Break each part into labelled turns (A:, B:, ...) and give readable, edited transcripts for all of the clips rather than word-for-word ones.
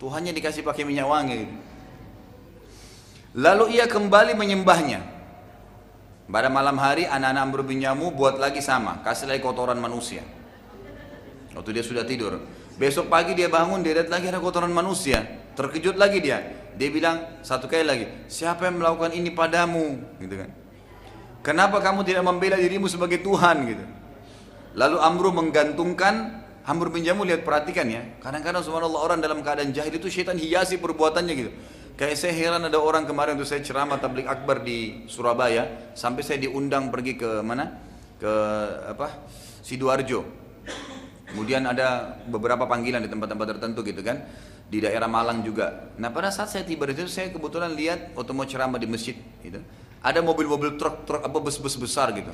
A: Tuhannya dikasih pakai minyak wangi gitu. Lalu ia kembali menyembahnya. Pada malam hari anak-anak Amr bin Jamuh buat lagi sama, kasih lagi kotoran manusia. Waktu dia sudah tidur, besok pagi dia bangun, dia lihat lagi ada kotoran manusia. Terkejut lagi dia bilang satu kali lagi, siapa yang melakukan ini padamu, gitu kan? Kenapa kamu tidak membela dirimu sebagai Tuhan, gitu? Lalu Amr bin Jamuh lihat, perhatikan ya, kadang-kadang subhanallah orang dalam keadaan jahil itu syaitan hiasi perbuatannya gitu. Kayak saya heran, ada orang kemarin tuh saya ceramah tabligh akbar di Surabaya, sampai saya diundang pergi ke mana? Ke Sidoarjo. Kemudian ada beberapa panggilan di tempat-tempat tertentu gitu kan, di daerah Malang juga. Nah pada saat saya tiba di situ, saya kebetulan lihat waktu mau ceramah di masjid gitu, ada mobil-mobil truk bus-bus besar gitu,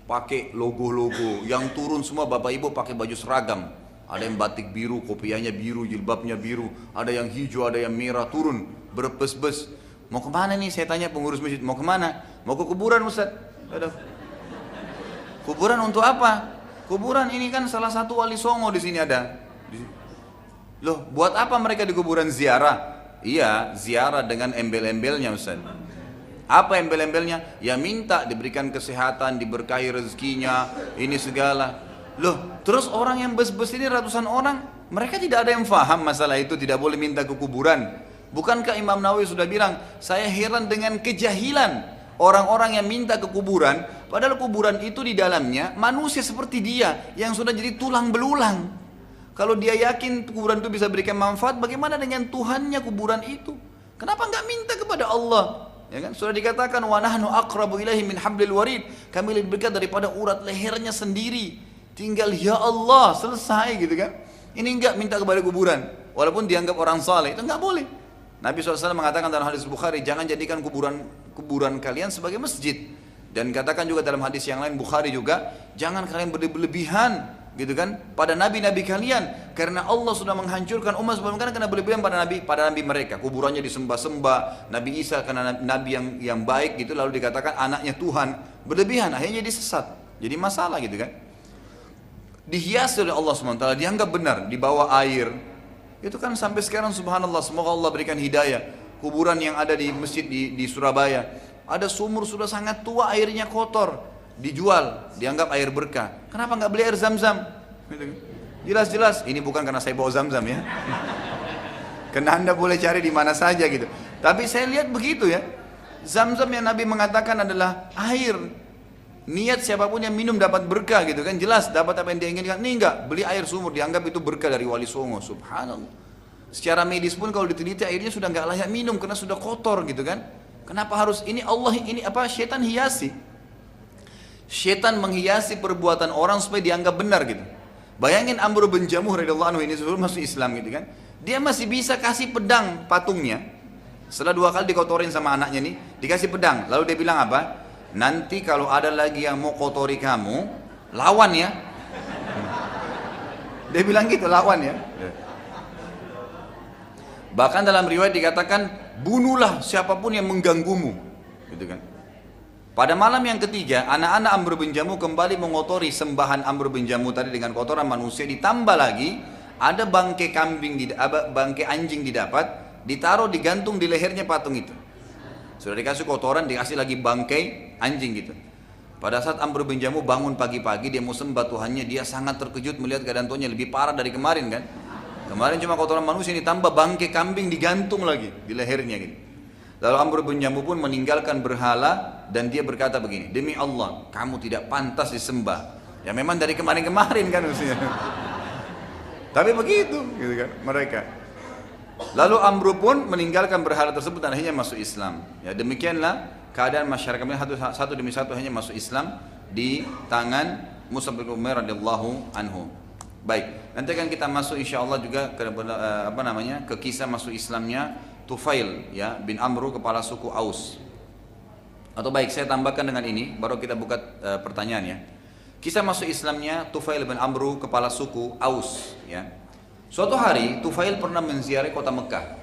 A: pakai logo-logo, yang turun semua bapak ibu pakai baju seragam. Ada yang batik biru, kopiahnya biru, jilbabnya biru, ada yang hijau, ada yang merah, turun berbes-bes. Mau kemana nih? Saya tanya pengurus masjid, mau kemana? Mau ke kuburan Ustaz. Kuburan untuk apa? Kuburan ini kan salah satu wali songo di sini ada. Loh, buat apa mereka di kuburan ziarah? Iya, ziarah dengan embel-embelnya Ustaz. Apa embel-embelnya? Ya minta diberikan kesehatan, diberkahi rezekinya, ini segala. Loh, terus orang yang bes-bes ini ratusan orang, mereka tidak ada yang faham masalah itu, tidak boleh minta ke kuburan. Bukankah Imam Nawawi sudah bilang, saya heran dengan kejahilan orang-orang yang minta ke kuburan, padahal kuburan itu di dalamnya manusia seperti dia yang sudah jadi tulang belulang. Kalau dia yakin kuburan itu bisa berikan manfaat, bagaimana dengan Tuhannya kuburan itu? Kenapa enggak minta kepada Allah? Ya kan? Sudah dikatakan wa nahnu aqrabu ilaihi min hablil warid. Kami lebih dekat daripada urat lehernya sendiri. Tinggal ya Allah, selesai gitu kan. Ini enggak minta kepada kuburan, walaupun dianggap orang saleh, itu enggak boleh. Nabi SAW mengatakan dalam hadis Bukhari, jangan jadikan kuburan kalian sebagai masjid. Dan katakan juga dalam hadis yang lain Bukhari juga, jangan kalian berlebihan gitu kan pada nabi-nabi kalian, karena Allah sudah menghancurkan umat sebelum kalian karena berlebihan pada nabi mereka. Kuburannya disembah-sembah, Nabi Isa karena nabi yang baik gitu, lalu dikatakan anaknya Tuhan, berlebihan, akhirnya jadi sesat, jadi masalah gitu kan. Dihiasi oleh Allah SWT, dianggap benar, di bawah air. Itu kan sampai sekarang subhanallah, semoga Allah berikan hidayah. Kuburan yang ada di masjid di Surabaya, ada sumur sudah sangat tua, airnya kotor, dijual, dianggap air berkah. Kenapa nggak beli air Zam-Zam? Jelas-jelas ini bukan karena saya bawa Zam-Zam ya. Karena Anda boleh cari di mana saja gitu. Tapi saya lihat begitu ya. Zam-Zam yang Nabi mengatakan adalah air. Niat siapapun yang minum dapat berkah gitu kan, jelas dapat apa yang dia inginkan. Ini enggak, beli air sumur dianggap itu berkah dari wali songo. Subhanallah. Secara medis pun kalau diteliti airnya sudah enggak layak minum karena sudah kotor gitu kan. Kenapa harus ini? Allah ini apa? Syaitan hiasi. Syaitan menghiasi perbuatan orang supaya dianggap benar gitu. Bayangin Amr bin Jamuh radhiyallahu anhu ini sebelum masuk Islam gitu kan. Dia masih bisa kasih pedang patungnya. Setelah 2 kali dikotorin sama anaknya nih, dikasih pedang. Lalu dia bilang apa? Nanti kalau ada lagi yang mau kotori kamu, lawan ya. Dia bilang gitu, lawan ya. Bahkan dalam riwayat dikatakan, bunuhlah siapapun yang mengganggumu, gitu kan. Pada malam yang ketiga, anak-anak Amr bin Jamuh kembali mengotori sembahan Amr bin Jamuh tadi dengan kotoran manusia. Ditambah lagi, ada bangkai bangkai anjing didapat, ditaruh digantung di lehernya patung itu. Sudah dikasih kotoran, dikasih lagi bangkai anjing gitu. Pada saat Amr bin Jamuh bangun pagi-pagi, dia mau sembah Tuhannya, dia sangat terkejut melihat keadaan Tuhannya lebih parah dari kemarin kan. Kemarin cuma kotoran manusia, ini tambah bangkai kambing digantung lagi di lehernya gitu. Lalu Amr bin Jamuh pun meninggalkan berhala dan dia berkata begini, demi Allah, kamu tidak pantas disembah. Ya memang dari kemarin-kemarin kan maksudnya. Tapi begitu gitu kan mereka. Lalu Amr pun meninggalkan berhala tersebut dan akhirnya masuk Islam. Ya demikianlah keadaan masyarakat ini satu demi satu akhirnya masuk Islam di tangan Mus'ab bin Umair radhiyallahu anhu. Baik, nanti akan kita masuk insyaallah juga ke ke kisah masuk Islamnya Tufail ya bin Amr, kepala suku Aus. Atau baik saya tambahkan dengan ini baru kita buka pertanyaan ya. Kisah masuk Islamnya Tufail bin Amr, kepala suku Aus ya. Suatu hari Tufail pernah menziarahi kota Mekah.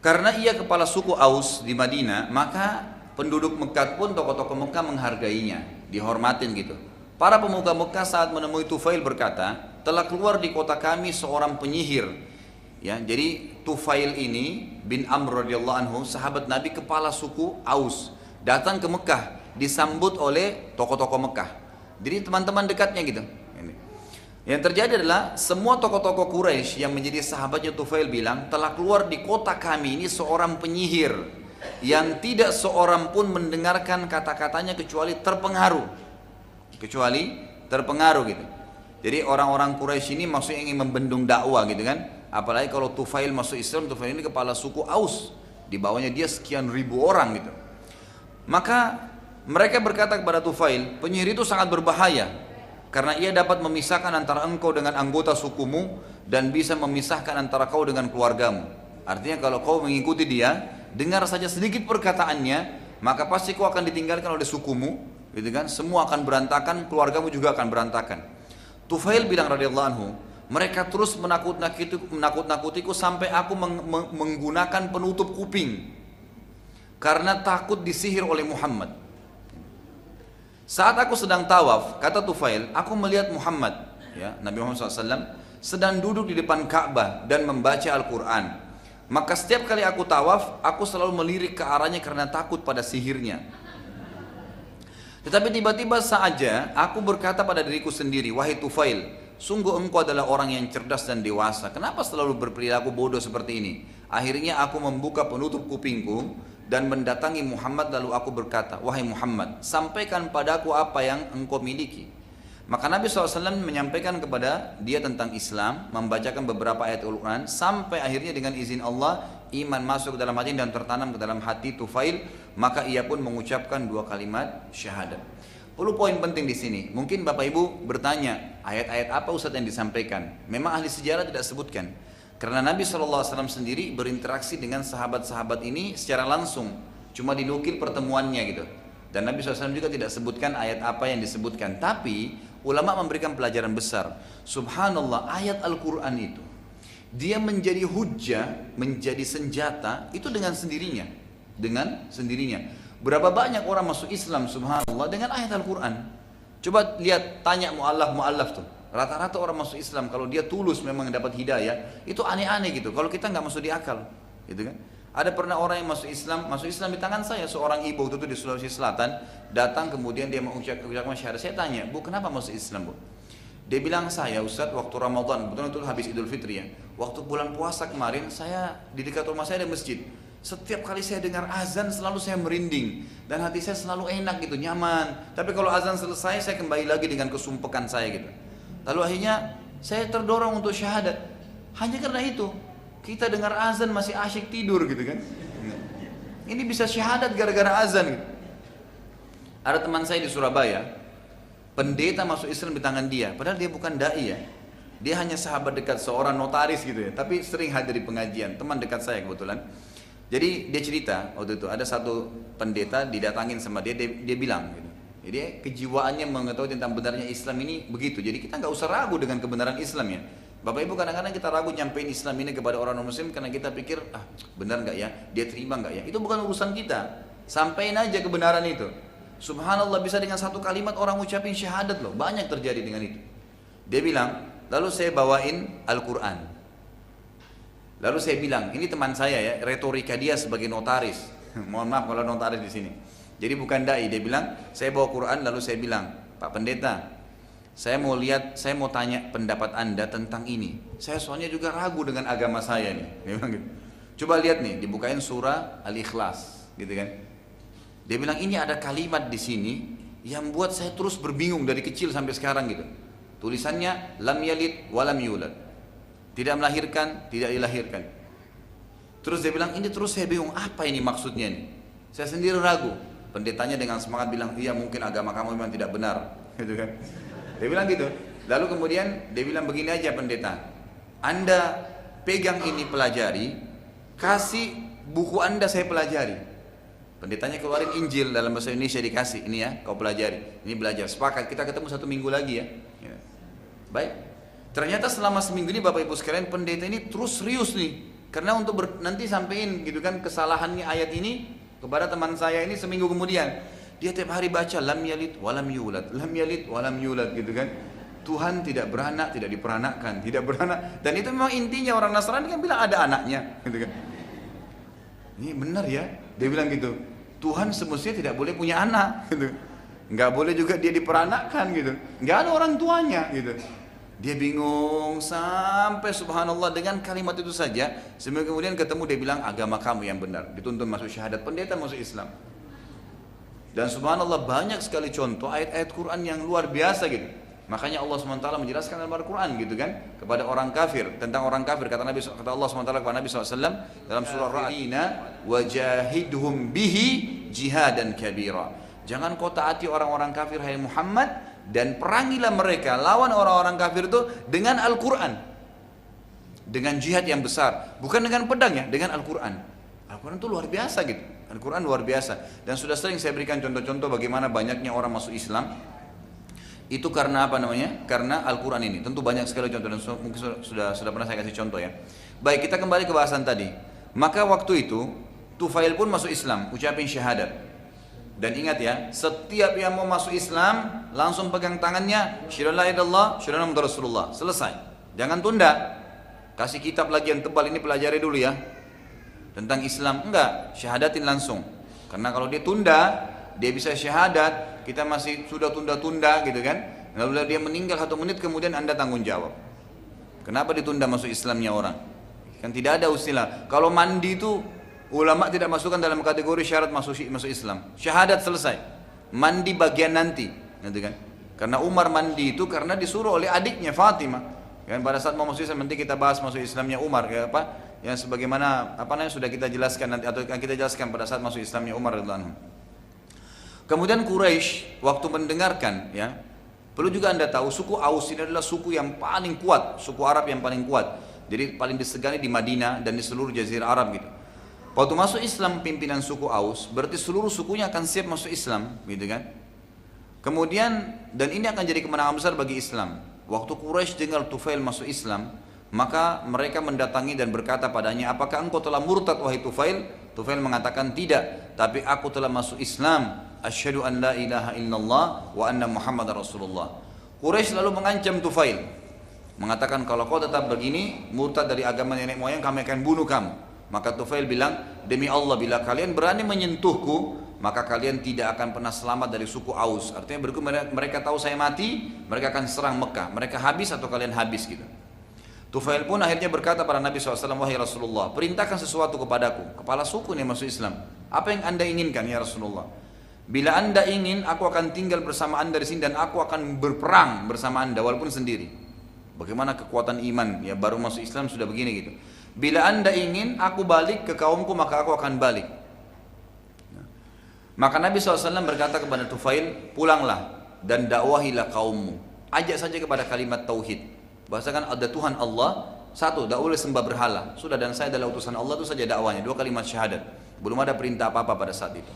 A: Karena ia kepala suku Aus di Madinah, maka penduduk Mekah pun tokoh-tokoh Mekah menghargainya, dihormatin gitu. Para pemuka Mekah saat menemui Tufail berkata, telah keluar di kota kami seorang penyihir. Ya, jadi Tufail ini bin Amr radhiyallahu anhu, sahabat Nabi, kepala suku Aus, datang ke Mekah, disambut oleh tokoh-tokoh Mekah. Jadi teman-teman dekatnya gitu. Yang terjadi adalah semua tokoh-tokoh Quraisy yang menjadi sahabatnya Tufail bilang, telah keluar di kota kami ini seorang penyihir yang tidak seorang pun mendengarkan kata-katanya kecuali terpengaruh. Gitu. Jadi orang-orang Quraisy ini maksudnya ingin membendung dakwah gitu kan. Apalagi kalau Tufail masuk Islam, Tufail ini kepala suku Aus, di bawahnya dia sekian ribu orang gitu. Maka mereka berkata kepada Tufail, penyihir itu sangat berbahaya karena ia dapat memisahkan antara engkau dengan anggota sukumu dan bisa memisahkan antara kau dengan keluargamu. Artinya kalau kau mengikuti dia, dengar saja sedikit perkataannya, maka pasti kau akan ditinggalkan oleh sukumu, gitu kan? Semua akan berantakan, keluargamu juga akan berantakan. Tufail bilang radhiyallahu anhu, mereka terus menakut-nakutiku sampai aku menggunakan penutup kuping karena takut disihir oleh Muhammad. Saat aku sedang tawaf, kata Tufail, aku melihat Muhammad, ya, Nabi Muhammad SAW, sedang duduk di depan Ka'bah dan membaca Al-Quran. Maka setiap kali aku tawaf, aku selalu melirik ke arahnya karena takut pada sihirnya. Tetapi tiba-tiba saja aku berkata pada diriku sendiri, wahai Tufail, sungguh engkau adalah orang yang cerdas dan dewasa. Kenapa selalu berperilaku bodoh seperti ini? Akhirnya aku membuka penutup kupingku dan mendatangi Muhammad, lalu aku berkata, wahai Muhammad, sampaikan padaku apa yang engkau miliki. Maka Nabi SAW menyampaikan kepada dia tentang Islam, membacakan beberapa ayat Al-Quran, sampai akhirnya dengan izin Allah, iman masuk ke dalam hati dan tertanam ke dalam hati Tufail, maka ia pun mengucapkan 2 kalimat syahadat. Perlu poin penting di sini. Mungkin Bapak Ibu bertanya, ayat-ayat apa Ustaz yang disampaikan? Memang ahli sejarah tidak sebutkan. Karena Nabi SAW sendiri berinteraksi dengan sahabat-sahabat ini secara langsung, cuma dinukil pertemuannya gitu. Dan Nabi SAW juga tidak sebutkan ayat apa yang disebutkan. Tapi ulama memberikan pelajaran besar. Subhanallah, ayat Al-Quran itu dia menjadi hujjah, menjadi senjata itu dengan sendirinya. Berapa banyak orang masuk Islam subhanallah dengan ayat Al-Quran. Coba lihat, tanya mu'allaf tuh. Rata-rata orang masuk Islam kalau dia tulus memang dapat hidayah, itu aneh-aneh gitu. Kalau kita nggak masuk di akal, gitu kan? Ada pernah orang yang masuk Islam di tangan saya, seorang ibu itu di Sulawesi Selatan, datang kemudian dia mengucapkan syahadat. Saya tanya, Bu, kenapa masuk Islam, Bu? Dia bilang, saya Ustaz waktu Ramadan, betul itu habis Idul Fitri ya, waktu bulan puasa kemarin, saya di dekat rumah saya ada masjid. Setiap kali saya dengar azan selalu saya merinding dan hati saya selalu enak gitu, nyaman. Tapi kalau azan selesai saya kembali lagi dengan kesumpekan saya gitu. Lalu akhirnya saya terdorong untuk syahadat. Hanya karena itu, kita dengar azan masih asyik tidur gitu kan. Ini bisa syahadat gara-gara azan gitu. Ada teman saya di Surabaya, pendeta masuk Islam di tangan dia, padahal dia bukan dai ya. Dia hanya sahabat dekat seorang notaris gitu ya, tapi sering hadir di pengajian, teman dekat saya kebetulan. Jadi dia cerita waktu itu ada satu pendeta didatangin sama dia bilang gitu. Jadi kejiwaannya mengetahui tentang benarnya Islam ini begitu. Jadi kita nggak usah ragu dengan kebenaran Islam ya. Bapak Ibu, kadang-kadang kita ragu nyampein Islam ini kepada orang Muslim karena kita pikir benar nggak ya, dia terima nggak ya. Itu bukan urusan kita. Sampaikan aja kebenaran itu. Subhanallah, bisa dengan satu kalimat orang ucapin syahadat loh. Banyak terjadi dengan itu. Dia bilang, lalu saya bawain Al-Quran. Lalu saya bilang, ini teman saya ya, retorika dia sebagai notaris. Mohon maaf kalau notaris di sini. Jadi bukan dai, dia bilang, saya bawa Quran, lalu saya bilang, Pak Pendeta, saya mau tanya pendapat Anda tentang ini. Saya soalnya juga ragu dengan agama saya nih. Dia bilang gitu. Coba lihat nih, dibukain surah Al-Ikhlas, gitu kan. Dia bilang, ini ada kalimat di sini yang buat saya terus berbingung dari kecil sampai sekarang gitu. Tulisannya, lam yalid walam yulad. Tidak melahirkan, tidak dilahirkan. Terus dia bilang, ini terus saya bingung, apa ini maksudnya nih? Saya sendiri ragu. Pendetanya dengan semangat bilang, iya mungkin agama kamu memang tidak benar, gitu kan? Dia bilang gitu. Lalu kemudian dia bilang begini aja, pendeta, Anda pegang ini pelajari, kasih buku Anda saya pelajari. Pendetanya keluarin Injil dalam bahasa Indonesia, dikasih, ini ya kau pelajari, ini belajar, sepakat kita ketemu 1 minggu lagi ya. Baik. Ternyata selama seminggu ini Bapak Ibu sekalian, pendeta ini terus serius nih, karena untuk nanti sampein gitu kan kesalahannya ayat ini kepada teman saya ini. Seminggu kemudian dia tiap hari baca lam yalid walam yulad, lam yalid walam yulad gitu kan. Tuhan tidak beranak, tidak diperanakkan, tidak beranak. Dan itu memang intinya orang Nasrani kan bilang ada anaknya, gitu kan. Ini benar ya, dia bilang gitu. Tuhan semestinya tidak boleh punya anak, gitu. Nggak boleh juga dia diperanakkan, gitu. Nggak ada orang tuanya, gitu. Dia bingung sampai subhanallah dengan kalimat itu saja. Sampai kemudian ketemu dia bilang agama kamu yang benar. Dituntun masuk syahadat, pendeta masuk Islam. Dan subhanallah banyak sekali contoh ayat-ayat Quran yang luar biasa gitu. Makanya Allah SWT menjelaskan dalam Al-Quran gitu kan kepada orang kafir, tentang orang kafir kata Allah SWT kepada Nabi SAW dalam surah Ar-Ra'd, wajahidhum bihi jihadan kabira. Jangan kau taati orang-orang kafir hai Muhammad, dan perangilah mereka, lawan orang-orang kafir itu dengan Al-Quran, dengan jihad yang besar, bukan dengan pedang ya, dengan Al-Quran. Al-Quran itu luar biasa gitu. Al-Quran luar biasa. Dan sudah sering saya berikan contoh-contoh bagaimana banyaknya orang masuk Islam. Itu karena apa namanya? Karena Al-Quran ini. Tentu banyak sekali contoh dan mungkin sudah pernah saya kasih contoh ya. Baik, kita kembali ke bahasan tadi. Maka waktu itu Tufail pun masuk Islam, ucapin syahadat. Dan ingat ya, setiap yang mau masuk Islam langsung pegang tangannya, syahadu la ilaha illallah, syahadu anna Muhammadar Rasulullah. Selesai. Jangan tunda. Kasih kitab lagi yang tebal ini, pelajari dulu ya. Tentang Islam enggak, syahadatin langsung. Karena kalau dia tunda, dia bisa syahadat, kita masih sudah tunda-tunda gitu kan. Lalu dia meninggal 1 menit kemudian Anda tanggung jawab. Kenapa ditunda masuk Islamnya orang? Kan tidak ada ustilah. Kalau mandi itu ulama tidak masukkan dalam kategori syarat masuk Islam. Syahadat selesai. Mandi bagian nanti, gitu kan. Karena Umar mandi itu karena disuruh oleh adiknya Fatimah. Kan pada saat mau masuk Islam nanti kita bahas masuk Islamnya Umar ya apa? Yang sebagaimana apa namanya sudah kita jelaskan nanti atau kita jelaskan pada saat masuk Islamnya Umar radhiyallahu anhu. Kemudian Quraisy waktu mendengarkan ya, perlu juga Anda tahu suku Aus ini adalah suku yang paling kuat, suku Arab yang paling kuat. Jadi paling disegani di Madinah dan di seluruh jazirah Arab gitu. Waktu masuk Islam pimpinan suku Aus, berarti seluruh sukunya akan siap masuk Islam, gitu kan? Kemudian dan ini akan jadi kemenangan besar bagi Islam. Waktu Quraisy dengar Tufail masuk Islam, maka mereka mendatangi dan berkata padanya, apakah engkau telah murtad wahai Tufail? Tufail mengatakan tidak, tapi aku telah masuk Islam. Asyhadu an la ilaha illallah wa anna Muhammadar Rasulullah. Quraisy lalu mengancam Tufail, mengatakan kalau kau tetap begini, murtad dari agama nenek moyang, kami akan bunuh kamu. Maka Tufail bilang, demi Allah bila kalian berani menyentuhku, maka kalian tidak akan pernah selamat dari suku Aus. Artinya mereka tahu saya mati, mereka akan serang Mekah. Mereka habis atau kalian habis gitu. Tufail pun akhirnya berkata pada Nabi SAW, wahai Rasulullah, perintahkan sesuatu kepadaku. Kepala suku ini masuk Islam. Apa yang anda inginkan ya Rasulullah? Bila anda ingin, aku akan tinggal bersama anda di sini dan aku akan berperang bersama anda walaupun sendiri. Bagaimana kekuatan iman ya, baru masuk Islam sudah begini gitu. Bila anda ingin aku balik ke kaumku, maka aku akan balik. Maka Nabi SAW berkata kepada Tufail, pulanglah dan dakwahilah kaummu. Ajak saja kepada kalimat tauhid. Bahasakan ada Tuhan Allah satu, tak boleh sembah berhala. Sudah, dan saya adalah utusan Allah, itu saja dakwanya. 2 kalimat syahadat. Belum ada perintah apa-apa pada saat itu.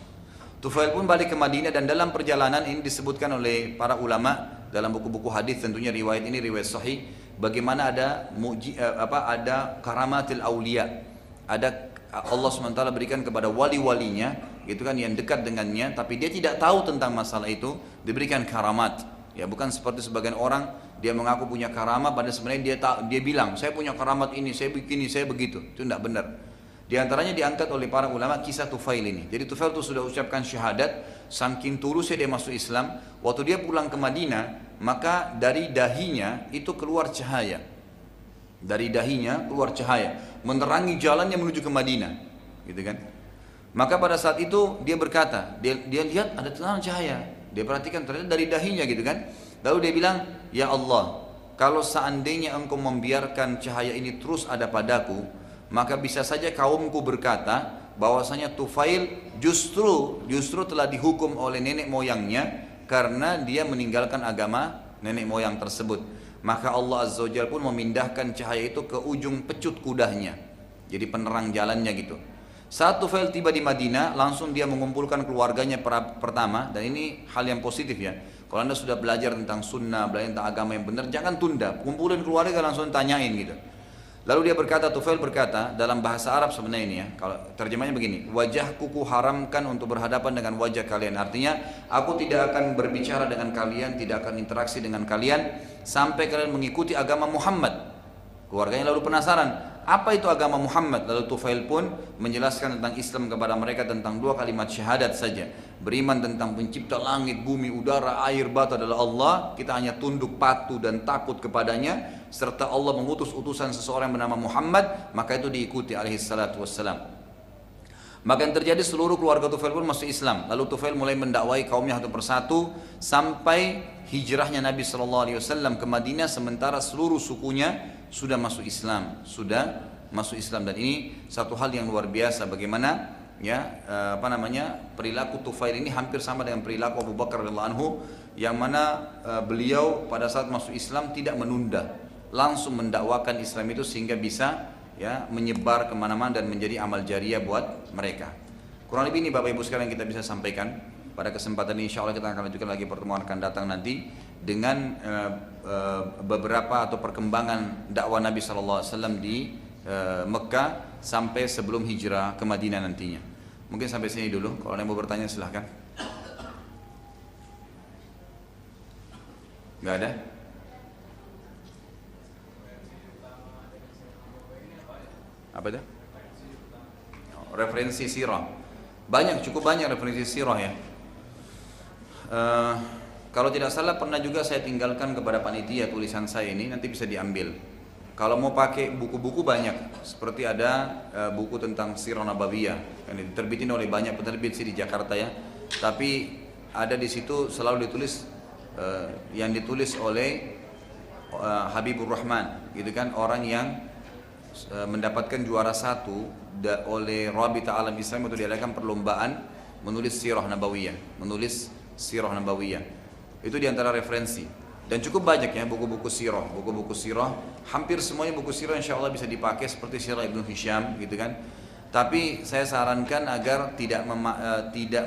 A: Tufail pun balik ke Madinah dan dalam perjalanan ini disebutkan oleh para ulama dalam buku-buku hadis, tentunya riwayat ini riwayat sahih, bagaimana ada ada karamatil aulia, ada Allah SWT berikan kepada wali-walinya gitu kan yang dekat dengannya, tapi dia tidak tahu tentang masalah itu, diberikan karamat. Ya, bukan seperti sebagian orang dia mengaku punya karamat padahal sebenarnya dia bilang saya punya karamat ini, saya begini, saya begitu. Itu tidak benar. Di antaranya diangkat oleh para ulama kisah Tufail ini. Jadi Tufail itu sudah ucapkan syahadat, saking tulusnya dia masuk Islam. Waktu dia pulang ke Madinah, maka dari dahinya itu keluar cahaya. Dari dahinya keluar cahaya, menerangi jalannya menuju ke Madinah, gitu kan? Maka pada saat itu dia berkata, dia lihat ada terang cahaya. Dia perhatikan ternyata dari dahinya, gitu kan? Lalu dia bilang, ya Allah, kalau seandainya engkau membiarkan cahaya ini terus ada padaku, maka bisa saja kaumku berkata bahwasanya Tufail justru telah dihukum oleh nenek moyangnya karena dia meninggalkan agama nenek moyang tersebut. Maka Allah Azza wa Jalla pun memindahkan cahaya itu ke ujung pecut kudanya, jadi penerang jalannya gitu. Saat Tufail tiba di Madinah, langsung dia mengumpulkan keluarganya pertama, dan ini hal yang positif ya. Kalau anda sudah belajar tentang sunnah, belajar tentang agama yang benar, jangan tunda, kumpulin keluarga langsung tanyain gitu. Lalu dia berkata, Tufail berkata, dalam bahasa Arab sebenarnya ini ya, kalau terjemahnya begini, wajahku kuharamkan untuk berhadapan dengan wajah kalian. Artinya, aku tidak akan berbicara dengan kalian, tidak akan interaksi dengan kalian, sampai kalian mengikuti agama Muhammad. Keluarganya lalu penasaran, apa itu agama Muhammad? Lalu Tufail pun menjelaskan tentang Islam kepada mereka tentang 2 kalimat syahadat saja. Beriman tentang pencipta langit, bumi, udara, air, batu adalah Allah. Kita hanya tunduk, patuh dan takut kepadanya. Serta Allah mengutus utusan seseorang yang bernama Muhammad, maka itu diikuti alaihi salatu wassalam. Maka yang terjadi seluruh keluarga Tufail pun masuk Islam. Lalu Tufail mulai mendakwai kaumnya satu persatu sampai hijrahnya Nabi SAW ke Madinah, sementara seluruh sukunya sudah masuk Islam, dan ini satu hal yang luar biasa bagaimana ya perilaku Tufail ini hampir sama dengan perilaku Abu Bakar radhiyallahu anhu, yang mana beliau pada saat masuk Islam tidak menunda, langsung mendakwakan Islam itu sehingga bisa ya menyebar kemana-mana dan menjadi amal jariah buat mereka. Kurang lebih ini Bapak Ibu sekalian kita bisa sampaikan pada kesempatan ini. Insya Allah kita akan lanjutkan lagi pertemuan akan datang nanti dengan beberapa atau perkembangan dakwah Nabi SAW di Mekah sampai sebelum hijrah ke Madinah nantinya. Mungkin sampai sini dulu. Kalau ada yang mau bertanya silahkan. Gak ada? Apa itu? Referensi sirah. Cukup banyak referensi sirah ya. Kalau tidak salah pernah juga saya tinggalkan kepada panitia tulisan saya ini, nanti bisa diambil. Kalau mau pakai buku-buku banyak, seperti ada buku tentang Sirah Nabawiyah yang diterbitin oleh banyak penerbit sih di Jakarta ya. Tapi ada di situ selalu ditulis yang ditulis oleh Habibur Rahman, gitu kan, orang yang mendapatkan juara 1 oleh Rabita Alam Islam untuk diadakan perlombaan menulis Sirah Nabawiyah, Itu diantara referensi. Dan cukup banyak ya buku-buku sirah, hampir semuanya buku sirah insya Allah bisa dipakai seperti Sirah Ibnu Hisham gitu kan. Tapi saya sarankan agar tidak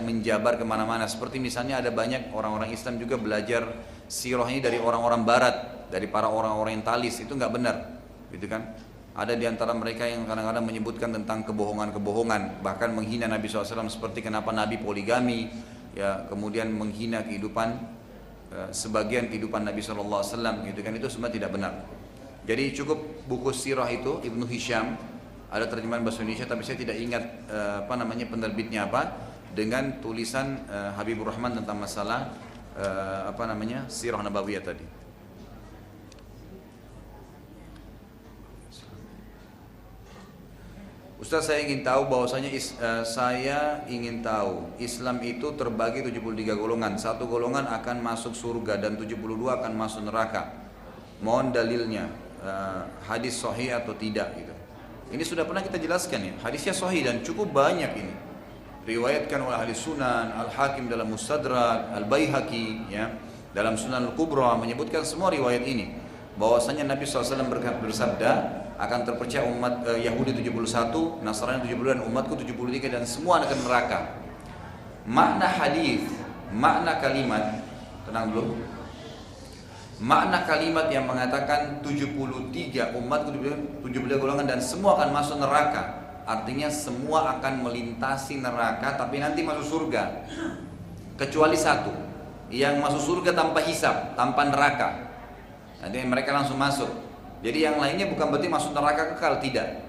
A: menjabar kemana-mana. Seperti misalnya ada banyak orang-orang Islam juga belajar sirah ini dari orang-orang Barat, dari para orang orientalis, itu nggak benar, gitu kan. Ada di antara mereka yang kadang-kadang menyebutkan tentang kebohongan-kebohongan, bahkan menghina Nabi SAW seperti kenapa Nabi poligami, ya kemudian menghina kehidupan sebagian kehidupan Nabi SAW, gitu kan, itu semua tidak benar. Jadi cukup buku sirah itu Ibnu Hisham, ada terjemahan bahasa Indonesia tapi saya tidak ingat penerbitnya apa, dengan tulisan Habibur Rahman tentang masalah Sirah Nabawiyah tadi. Ustaz, saya ingin tahu Islam itu terbagi 73 golongan. Satu golongan akan masuk surga dan 72 akan masuk neraka. Mohon dalilnya, hadis sahih atau tidak gitu. Ini sudah pernah kita jelaskan ya. Hadisnya sahih dan cukup banyak ini. Riwayatkan oleh ahli sunan, Al-Hakim dalam Mustadrak, Al-Baihaqi ya, dalam Sunan Al-Kubra menyebutkan semua riwayat ini. Bahwasanya Nabi SAW bersabda, akan terpercaya umat Yahudi 71, Nasrani 70 dan umatku 73 dan semua akan neraka. Makna hadis, makna kalimat, tenang dulu. Makna kalimat yang mengatakan 73 umatku 73 golongan dan semua akan masuk neraka. Artinya semua akan melintasi neraka tapi nanti masuk surga. Kecuali satu, yang masuk surga tanpa hisab, tanpa neraka. Nanti mereka langsung masuk. Jadi yang lainnya bukan berarti masuk neraka kekal, tidak.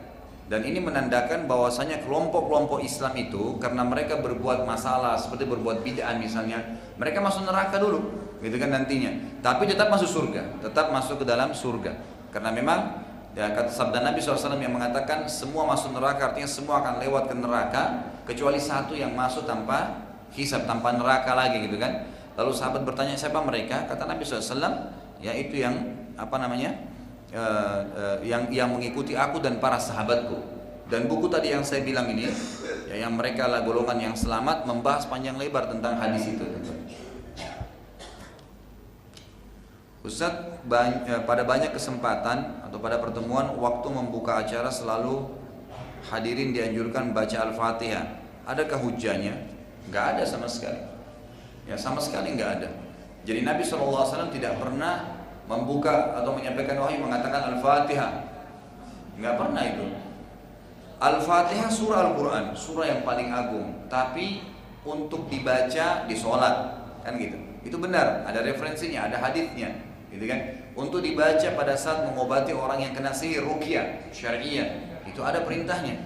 A: Dan ini menandakan bahwasanya kelompok-kelompok Islam itu karena mereka berbuat masalah seperti berbuat bid'ah misalnya, mereka masuk neraka dulu, gitu kan nantinya. Tapi tetap masuk surga, tetap masuk ke dalam surga. Karena memang ya, kata sabda Nabi SAW yang mengatakan semua masuk neraka, artinya semua akan lewat ke neraka kecuali satu yang masuk tanpa hisab, tanpa neraka lagi, gitu kan. Lalu sahabat bertanya, siapa mereka? Kata Nabi SAW, ya itu yang yang mengikuti aku dan para sahabatku. Dan buku tadi yang saya bilang ini ya, yang mereka lah golongan yang selamat, membahas panjang lebar tentang hadis itu. Ustaz, pada banyak kesempatan atau pada pertemuan waktu membuka acara selalu hadirin dianjurkan baca Al-Fatihah. Adakah hujahnya? Nggak ada sama sekali. Ya sama sekali nggak ada. Jadi Nabi SAW tidak pernah membuka atau menyampaikan wahyu mengatakan Al-Fatihah. Nggak pernah itu. Al-Fatihah surah Al-Quran, surah yang paling agung, tapi untuk dibaca di sholat, kan gitu. Itu benar, ada referensinya, ada hadisnya, gitu kan. Untuk dibaca pada saat mengobati orang yang kena sihir, ruqyah syariah, itu ada perintahnya.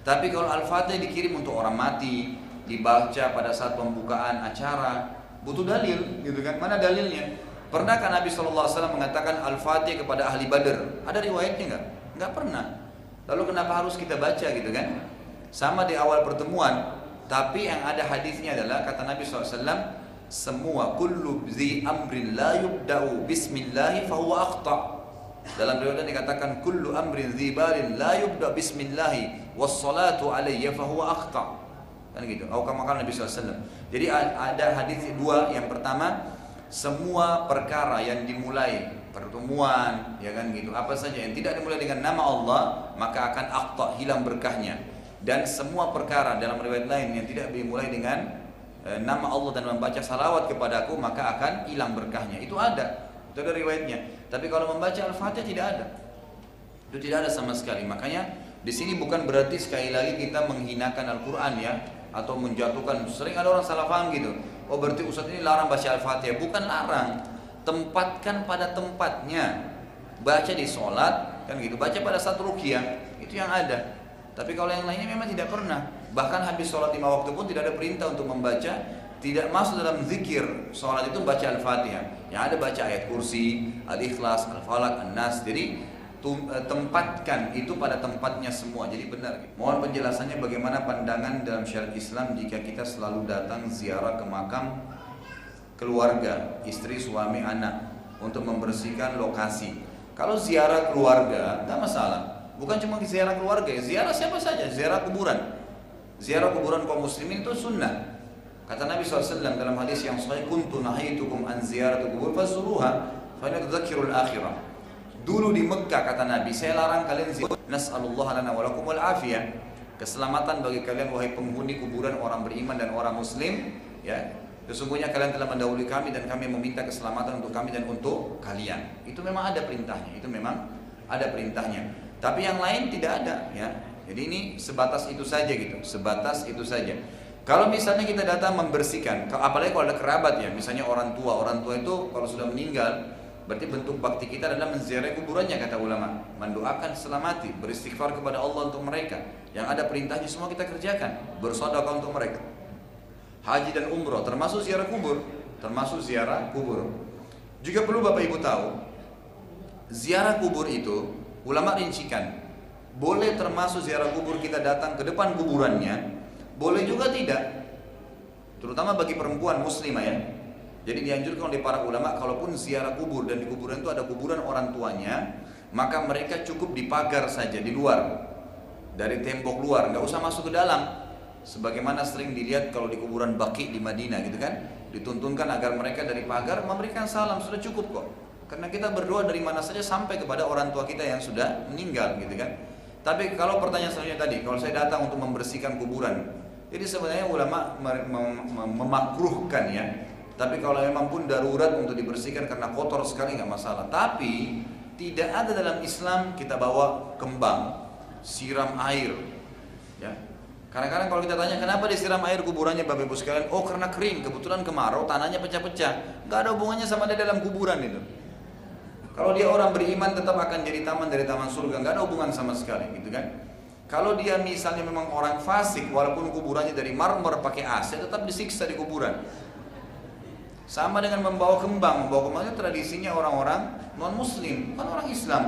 A: Tapi kalau Al-Fatihah dikirim untuk orang mati, dibaca pada saat pembukaan acara, butuh dalil, gitu kan. Mana dalilnya? Pernahkah Nabi SAW mengatakan Al-Fatihah kepada ahli Badr? Ada riwayatnya nggak? Nggak pernah. Lalu kenapa harus kita baca gitu kan? Sama di awal pertemuan, tapi yang ada hadisnya adalah kata Nabi SAW, semua kullu zi amrin la yubda'u bismillahi fahuwa akhta'. Dalam riwayat dikatakan kullu amrin zi balin la yubda' bismillahi wassalatu alayya fahuwa akhta'. Kan gitu. Atau kama Nabi SAW. Jadi ada hadis dua, yang pertama semua perkara yang dimulai pertemuan, ya kan gitu, apa saja yang tidak dimulai dengan nama Allah maka akan akhta, hilang berkahnya. Dan semua perkara dalam riwayat lain yang tidak dimulai dengan nama Allah dan membaca salawat kepadaku maka akan hilang berkahnya. Itu ada riwayatnya. Tapi kalau membaca Al-Fatihah tidak ada. Itu tidak ada sama sekali. Makanya di sini bukan berarti sekali lagi kita menghinakan Al-Quran ya, atau menjatuhkan. Sering ada orang salah paham gitu. Oh berarti Ustadz ini larang baca Al-Fatihah. Bukan larang, tempatkan pada tempatnya. Baca di sholat, kan gitu. Baca pada saat ruqyah, itu yang ada. Tapi kalau yang lainnya memang tidak pernah. Bahkan habis sholat 5 waktu pun tidak ada perintah untuk membaca. Tidak masuk dalam zikir sholat itu baca Al-Fatihah. Yang ada baca ayat kursi, Al-Ikhlas, Al-Falaq, An-Nas. Jadi tempatkan itu pada tempatnya semua. Jadi benar. Mohon penjelasannya bagaimana pandangan dalam syariat Islam jika kita selalu datang ziarah ke makam keluarga, istri, suami, anak untuk membersihkan lokasi. Kalau ziarah keluarga nggak masalah. Bukan cuma ziarah keluarga, ya ziarah siapa saja, ziarah kuburan. Ziarah kuburan kaum muslimin itu sunnah. Kata Nabi SAW dalam hadis yang sahih, kuntu nahaytukum an ziyaratul kubur fazuruha fa inna tudzakkirul akhirah. Dulu di Mekah kata Nabi, saya larang kalian ziarah. Nas'alullah lana wa lakum wal afiyah. Keselamatan bagi kalian wahai penghuni kuburan orang beriman dan orang muslim, ya. Sesungguhnya kalian telah mendahului kami dan kami meminta keselamatan untuk kami dan untuk kalian. Itu memang ada perintahnya, itu memang ada perintahnya. Tapi yang lain tidak ada, ya. Jadi ini sebatas itu saja gitu, sebatas itu saja. Kalau misalnya kita datang membersihkan, apalagi kalau ada kerabat ya, misalnya orang tua itu kalau sudah meninggal, berarti bentuk bakti kita adalah menziarahi kuburannya kata ulama, mendoakan selamati, beristighfar kepada Allah untuk mereka. Yang ada perintahnya semua kita kerjakan, bersedekah untuk mereka. Haji dan umroh termasuk ziarah kubur, Juga perlu Bapak Ibu tahu, ziarah kubur itu ulama rincikan, boleh termasuk ziarah kubur kita datang ke depan kuburannya, boleh juga tidak. Terutama bagi perempuan muslimah ya. Jadi dianjurkan oleh para ulama, kalaupun ziarah kubur dan di kuburan itu ada kuburan orang tuanya, maka mereka cukup di pagar saja, di luar, dari tembok luar, nggak usah masuk ke dalam. Sebagaimana sering dilihat kalau di kuburan Baqi di Madinah gitu kan, dituntunkan agar mereka dari pagar memberikan salam, sudah cukup kok. Karena kita berdoa dari mana saja sampai kepada orang tua kita yang sudah meninggal gitu kan. Tapi kalau pertanyaan selanjutnya tadi, kalau saya datang untuk membersihkan kuburan, jadi sebenarnya ulama memakruhkan ya. Tapi kalau memang pun darurat untuk dibersihkan karena kotor sekali nggak masalah. Tapi tidak ada dalam Islam kita bawa kembang, siram air, ya. Kadang-kadang kalau kita tanya kenapa disiram air kuburannya Bapak Ibu sekalian, oh karena kering, kebetulan kemarau, tanahnya pecah-pecah. Nggak ada hubungannya sama dia dalam kuburan itu. Kalau dia orang beriman tetap akan jadi taman dari taman surga, nggak ada hubungan sama sekali, gitu kan? Kalau dia misalnya memang orang fasik, walaupun kuburannya dari marmer pakai AC, tetap disiksa di kuburan. Sama dengan membawa kembang itu tradisinya orang-orang non Muslim, kan orang Islam.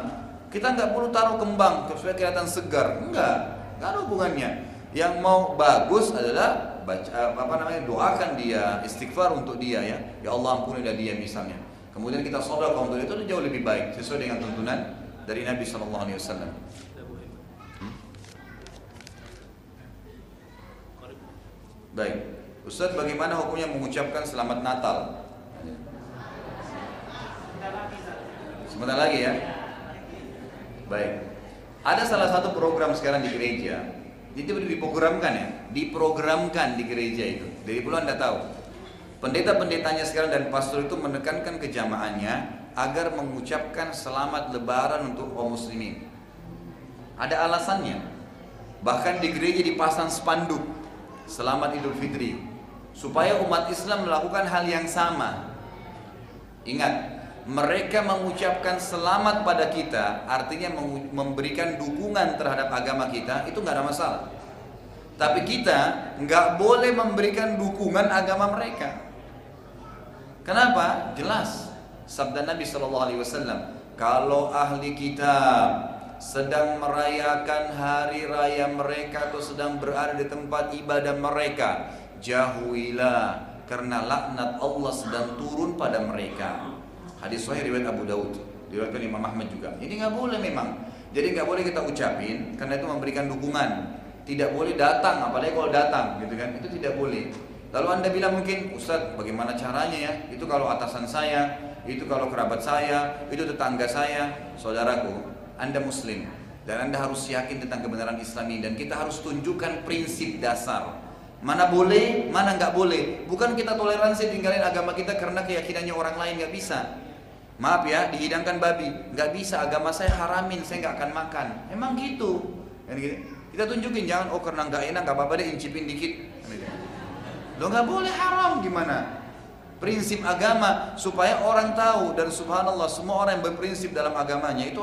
A: Kita nggak perlu taruh kembang supaya kelihatan segar, nggak ada hubungannya. Yang mau bagus adalah doakan dia, istighfar untuk dia ya. Ya Allah ampunilah dia misalnya. Kemudian kita sedekah untuk itu jauh lebih baik sesuai dengan tuntunan dari Nabi SAW. Baik, Ustaz, bagaimana hukumnya mengucapkan selamat Natal? Sebentar lagi ya. Baik. Ada salah satu program sekarang di gereja. Itu diprogramkan di gereja itu. Dari dulu Anda tahu. Pendeta-pendetanya sekarang dan pastor itu menekankan kejamaahnya agar mengucapkan selamat lebaran untuk kaum muslimin. Ada alasannya. Bahkan di gereja dipasang spanduk Selamat Idul Fitri, supaya umat Islam melakukan hal yang sama. Ingat, mereka mengucapkan selamat pada kita, artinya memberikan dukungan terhadap agama kita, itu nggak ada masalah. Tapi kita nggak boleh memberikan dukungan agama mereka. Kenapa? Jelas sabda Nabi SAW, kalau ahli kitab sedang merayakan hari raya mereka atau sedang berada di tempat ibadah mereka, jauhilah, karena laknat Allah sedang turun pada mereka. Hadis sahih riwayat Abu Daud, diriwayatkan Imam Ahmad juga. Ini nggak boleh memang. Jadi nggak boleh kita ucapin, karena itu memberikan dukungan. Tidak boleh datang, apalagi kalau datang, gitu kan? Itu tidak boleh. Lalu anda bilang mungkin, Ustaz, bagaimana caranya ya? Itu kalau atasan saya, itu kalau kerabat saya, itu tetangga saya, saudaraku. Anda Muslim dan Anda harus yakin tentang kebenaran Islam ini, dan kita harus tunjukkan prinsip dasar. Mana boleh, mana nggak boleh. Bukan kita toleransi tinggalin agama kita karena keyakinannya orang lain, nggak bisa. Maaf ya, dihidangkan babi, nggak bisa. Agama saya haramin, saya nggak akan makan. Emang gitu. Kita tunjukin, jangan karena nggak enak, nggak apa-apa deh, incipin dikit. Lo nggak boleh, haram gimana? Prinsip agama supaya orang tahu, dan subhanallah semua orang yang berprinsip dalam agamanya itu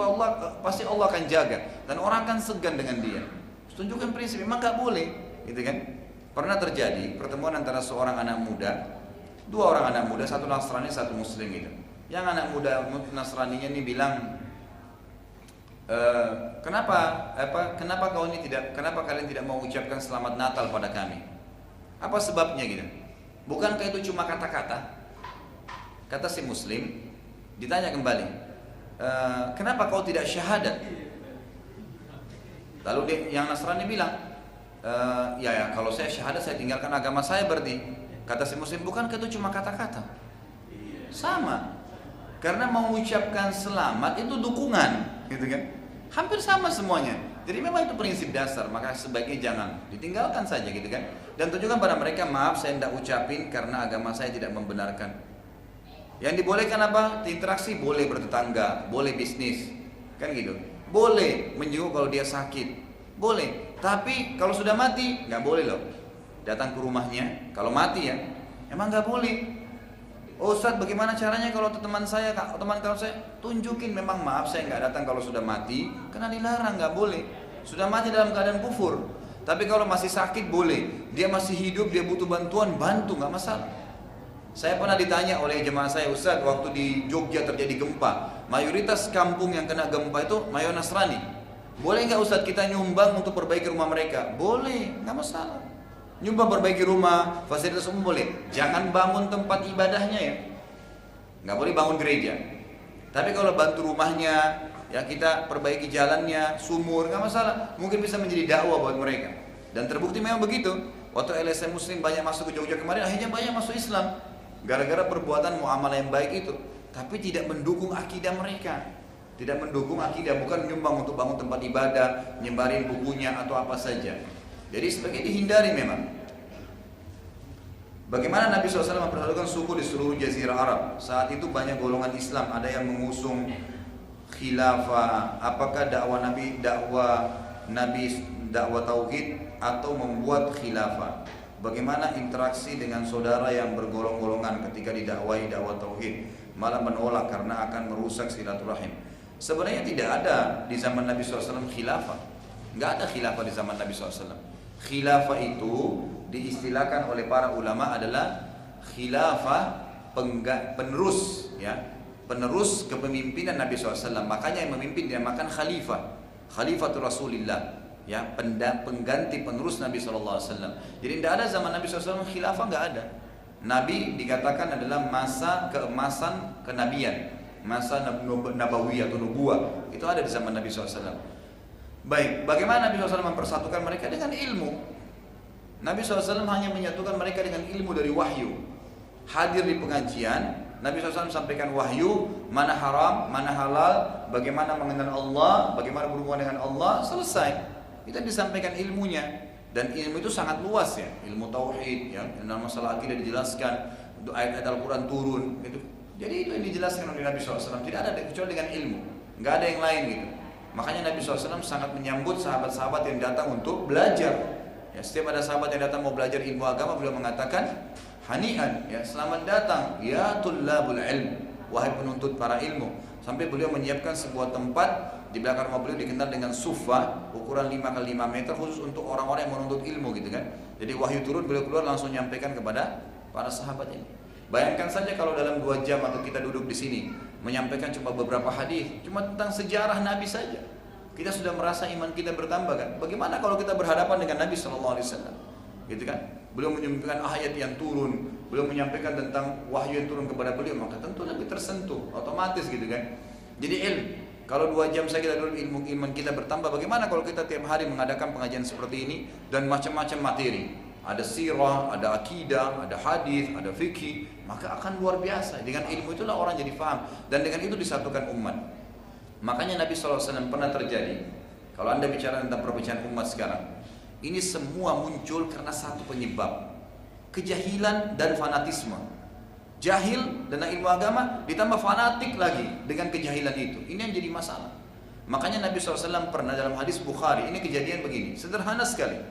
A: pasti Allah akan jaga dan orang akan segan dengan dia. Tunjukkan prinsip, memang nggak boleh, gitu kan? Pernah terjadi pertemuan antara seorang anak muda, dua orang anak muda, satu Nasrani, satu Muslim gitu. Yang anak muda Nasraninya ini bilang, kenapa kalian tidak mau ucapkan selamat Natal pada kami? Apa sebabnya gitu? Bukankah itu cuma kata-kata? Kata si Muslim, ditanya kembali, kenapa kau tidak syahadat? Lalu yang Nasrani bilang, ya kalau saya syahadat saya tinggalkan agama saya berarti. Kata si Muslim, bukankah itu cuma kata-kata? Sama, karena mengucapkan selamat itu dukungan, gitu kan? Hampir sama semuanya. Jadi memang itu prinsip dasar, maka sebaiknya jangan ditinggalkan saja, gitu kan? Dan tunjukkan pada mereka, maaf saya tidak ucapin karena agama saya tidak membenarkan. Yang dibolehkan apa? Interaksi boleh, bertetangga, boleh bisnis, kan gitu. Boleh menjenguk kalau dia sakit, boleh. Tapi kalau sudah mati nggak boleh loh. Datang ke rumahnya, kalau mati ya, emang nggak boleh. Oh Ustaz, bagaimana caranya kalau teman saya, tunjukin memang maaf saya nggak datang kalau sudah mati, karena dilarang, nggak boleh. Sudah mati dalam keadaan kufur. Tapi kalau masih sakit boleh, dia masih hidup, dia butuh bantuan, bantu, nggak masalah. Saya pernah ditanya oleh jemaah saya, Ustaz, waktu di Jogja terjadi gempa, mayoritas kampung yang kena gempa itu mayoritas Nasrani. Boleh nggak Ustaz kita nyumbang untuk perbaiki rumah mereka? Boleh, nggak masalah. Nyumbang perbaiki rumah, fasilitas umum boleh. Jangan bangun tempat ibadahnya ya, nggak boleh bangun gereja. Tapi kalau bantu rumahnya, ya kita perbaiki jalannya, sumur, nggak masalah. Mungkin bisa menjadi dakwah buat mereka. Dan terbukti memang begitu. Waktu LSM Muslim banyak masuk ke Jogja kemarin, akhirnya banyak masuk Islam. Gara-gara perbuatan muamalah yang baik itu. Tapi tidak mendukung akidah mereka. Tidak mendukung akidah, bukan menyumbang untuk bangun tempat ibadah, nyebarin bukunya atau apa saja. Jadi sebagai dihindari memang. Bagaimana Nabi SAW memperlakukan suku di seluruh Jazirah Arab? Saat itu banyak golongan Islam, ada yang mengusung khilafah. Apakah dakwah Nabi dakwah tauhid atau membuat khilafah? Bagaimana interaksi dengan saudara yang bergolong-golongan ketika didakwai dakwah tauhid, malah menolak karena akan merusak silaturahim? Sebenarnya tidak ada di zaman Nabi SAW khilafah. Nggak ada khilafah di zaman Nabi SAW. Khilafah itu diistilahkan oleh para ulama adalah khilafah penerus, ya, penerus kepemimpinan Nabi SAW. Makanya yang memimpin dinamakan khalifah, khalifatul Rasulillah, ya, pengganti penerus Nabi SAW. Jadi tidak ada zaman Nabi SAW khilafah, nggak ada. Nabi dikatakan adalah masa keemasan kenabian, masa nabawi atau nubuah, itu ada di zaman Nabi SAW. Baik, bagaimana Nabi SAW mempersatukan mereka? Dengan ilmu. Nabi SAW hanya menyatukan mereka dengan ilmu dari wahyu. Hadir di pengajian, Nabi SAW sampaikan wahyu, mana haram, mana halal, bagaimana mengenal Allah, bagaimana berhubungan dengan Allah, selesai. Itu disampaikan ilmunya. Dan ilmu itu sangat luas ya, ilmu tauhid, ya, dalam masalah akidah dijelaskan, untuk ayat-ayat Al-Quran turun, gitu. Jadi itu yang dijelaskan oleh Nabi SAW. Tidak ada kecuali dengan ilmu, nggak ada yang lain gitu. Makanya Nabi SAW sangat menyambut sahabat-sahabat yang datang untuk belajar. Ya, setiap ada sahabat yang datang mau belajar ilmu agama, beliau mengatakan hani'an, ya, selamat datang ya tullabul ilm, wahai penuntut para ilmu. Sampai beliau menyiapkan sebuah tempat di belakang rumah beliau dikenal dengan sufa, ukuran 5x5 meter, khusus untuk orang-orang yang menuntut ilmu gitu kan. Jadi wahyu turun, beliau keluar langsung nyampaikan kepada para sahabat ini. Bayangkan saja kalau dalam 2 jam atau kita duduk di sini menyampaikan cuma beberapa hadis, cuma tentang sejarah Nabi saja, kita sudah merasa iman kita bertambah kan? Bagaimana kalau kita berhadapan dengan Nabi SAW, gitu kan? Beliau menyampaikan ayat yang turun, beliau menyampaikan tentang wahyu yang turun kepada beliau, maka tentu lebih tersentuh, otomatis gitu kan? Jadi kalau 2 jam saja kita duduk, ilmu iman kita bertambah. Bagaimana kalau kita tiap hari mengadakan pengajian seperti ini dan macam-macam materi? Ada sirah, ada akidah, ada hadis, ada fikih, maka akan luar biasa. Dengan ilmu itulah orang jadi paham, dan dengan itu disatukan umat. Makanya Nabi SAW pernah terjadi, kalau anda bicara tentang perpecahan umat sekarang, ini semua muncul karena satu penyebab, kejahilan dan fanatisme. Jahil dengan ilmu agama ditambah fanatik lagi dengan kejahilan itu. Ini yang jadi masalah. Makanya Nabi SAW pernah dalam hadis Bukhari, ini kejadian begini, sederhana sekali.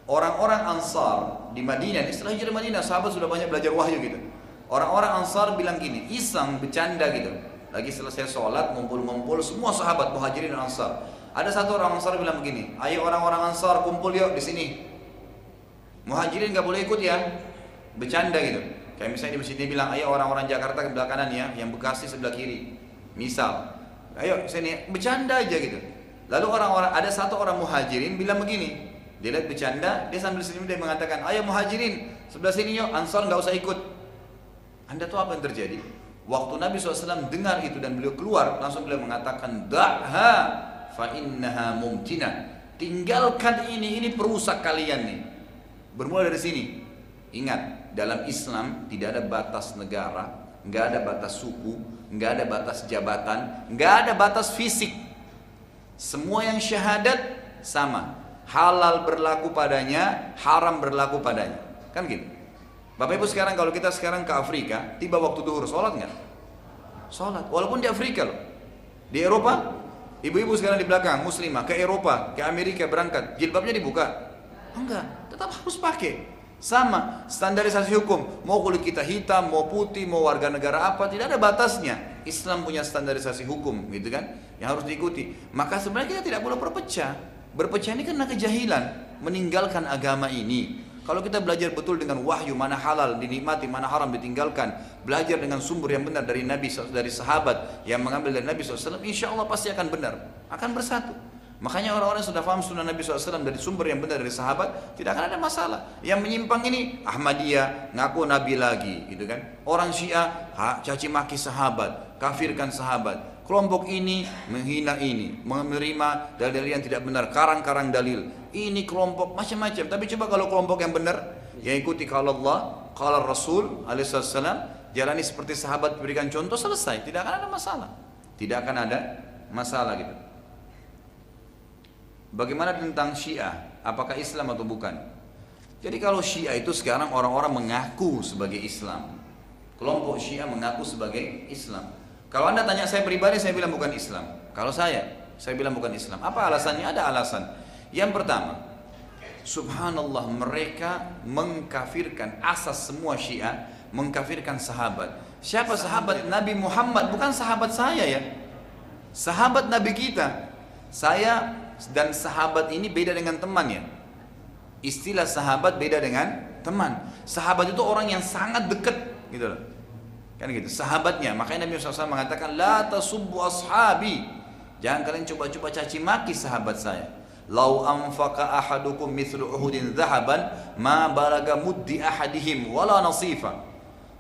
A: Orang-orang Ansar di Madinah, setelah hijrah Madinah, sahabat sudah banyak belajar wahyu gitu. Orang-orang Ansar bilang gini, iseng bercanda gitu. Lagi selesai sholat, ngumpul-ngumpul semua sahabat Muhajirin dan Ansar. Ada satu orang Ansar bilang begini, ayo orang-orang Ansar kumpul yuk di sini. Muhajirin nggak boleh ikut ya, bercanda gitu. Kayak misalnya di masjid dia bilang, ayo orang-orang Jakarta ke sebelah kanan ya, yang Bekasi sebelah kiri. Misal, ayo sini, bercanda aja gitu. Lalu ada satu orang Muhajirin bilang begini, dia lihat bercanda, dia sambil senyum dia mengatakan, ayo Muhajirin sebelah sini yuk, Ansar nggak usah ikut. Anda tahu apa yang terjadi? Waktu Nabi SAW dengar itu dan beliau keluar, langsung beliau mengatakan, da'ha fa innaha mumtinah. Tinggalkan ini perusak kalian nih. Bermula dari sini. Ingat, dalam Islam tidak ada batas negara, nggak ada batas suku, nggak ada batas jabatan, nggak ada batas fisik. Semua yang syahadat sama. Halal berlaku padanya, haram berlaku padanya. Kan gitu. Bapak Ibu sekarang kalau kita sekarang ke Afrika, tiba waktu duhur, sholat nggak? Sholat, walaupun di Afrika loh. Di Eropa, ibu-ibu sekarang di belakang, muslimah, ke Eropa, ke Amerika berangkat, jilbabnya dibuka? Enggak, tetap harus pakai. Sama, standarisasi hukum, mau kulit kita hitam, mau putih, mau warga negara apa, tidak ada batasnya. Islam punya standarisasi hukum, gitu kan, yang harus diikuti. Maka sebenarnya kita tidak boleh berpecah. Berpecah ini karena kejahilan, meninggalkan agama ini. Kalau kita belajar betul dengan wahyu, mana halal dinikmati, mana haram ditinggalkan, belajar dengan sumber yang benar dari Nabi, dari sahabat yang mengambil dari Nabi SAW, insya Allah pasti akan benar, akan bersatu. Makanya orang-orang yang sudah paham sunnah Nabi SAW dari sumber yang benar dari sahabat, tidak akan ada masalah. Yang menyimpang ini Ahmadiyah, ngaku Nabi lagi, gitu kan? Orang Syiah, caci maki sahabat, kafirkan sahabat. Kelompok ini menghina ini, menerima dalil yang tidak benar, karang-karang dalil. Ini kelompok macam-macam. Tapi coba kalau kelompok yang benar, yang ikuti kalau Allah, kalau Rasul alaihissalam, jalani seperti sahabat berikan contoh, selesai. Tidak akan ada masalah. Tidak akan ada masalah gitu. Bagaimana tentang Syiah? Apakah Islam atau bukan? Jadi kalau Syiah itu sekarang orang-orang mengaku sebagai Islam. Kelompok Syiah mengaku sebagai Islam. Kalau anda tanya saya pribadi, saya bilang bukan Islam. Kalau saya bilang bukan Islam. Apa alasannya? Ada alasan. Yang pertama, subhanallah, mereka mengkafirkan asas semua Syiah, mengkafirkan sahabat. Siapa sahabat? Nabi Muhammad, bukan sahabat saya ya. Sahabat Nabi kita. Saya dan sahabat ini beda dengan teman ya. Istilah sahabat beda dengan teman. Sahabat itu orang yang sangat dekat gitu loh. Kan gitu, sahabatnya. Makanya Nabi SAW mengatakan, la tasubbu ashabi. Jangan kalian coba-coba caci maki sahabat saya. Lau anfaqa ahadukum mithlu uhudin dhahaban ma balaga muddi ahadihim wala nasifa.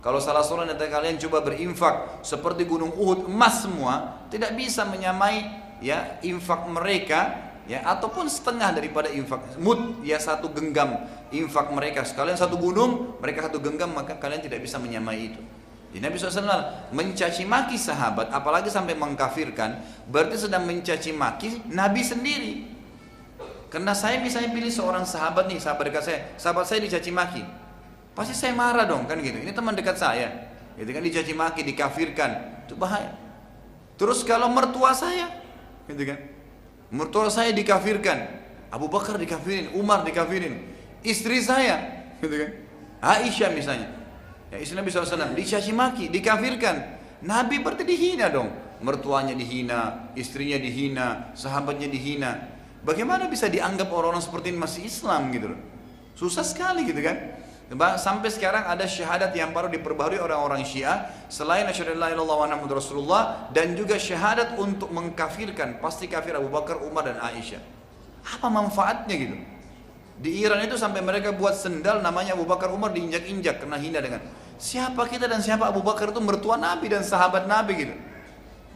A: Kalau salah seorang dari kalian coba berinfak seperti gunung Uhud emas semua, tidak bisa menyamai ya infak mereka ya, ataupun setengah daripada infak mud ya, satu genggam infak mereka. Sekalian satu gunung, mereka satu genggam, maka kalian tidak bisa menyamai itu. Jadi Nabi SAW mencaci maki sahabat, apalagi sampai mengkafirkan, berarti sedang mencaci maki Nabi sendiri. Karena saya misalnya pilih seorang sahabat nih, sahabat dekat saya, sahabat saya dicaci maki, pasti saya marah dong, kan gitu. Ini teman dekat saya, gitu kan, dicaci maki, dikafirkan, itu bahaya. Terus kalau mertua saya, gitu kan, Mertua saya dikafirkan, Abu Bakar dikafirin, Umar dikafirin, istri saya, gitu kan? Aisyah misalnya, ya istri Nabi SAW dicaci maki, dikafirkan. Nabi berarti dihina dong. Mertuanya dihina, istrinya dihina, sahabatnya dihina. Bagaimana bisa dianggap orang-orang seperti ini masih Islam gitu loh? Susah sekali gitu kan? Sampai sekarang ada syahadat yang baru diperbarui orang-orang Syiah selain asyhadu alla ilaha illallah wa anna muhammadar rasulullah, dan juga syahadat untuk mengkafirkan, pasti kafir Abu Bakar, Umar dan Aisyah. Apa manfaatnya gitu? Di Iran itu sampai mereka buat sendal namanya Abu Bakar Umar diinjak-injak karena hina dengan siapa kita dan siapa Abu Bakar itu mertua Nabi dan sahabat Nabi gitu.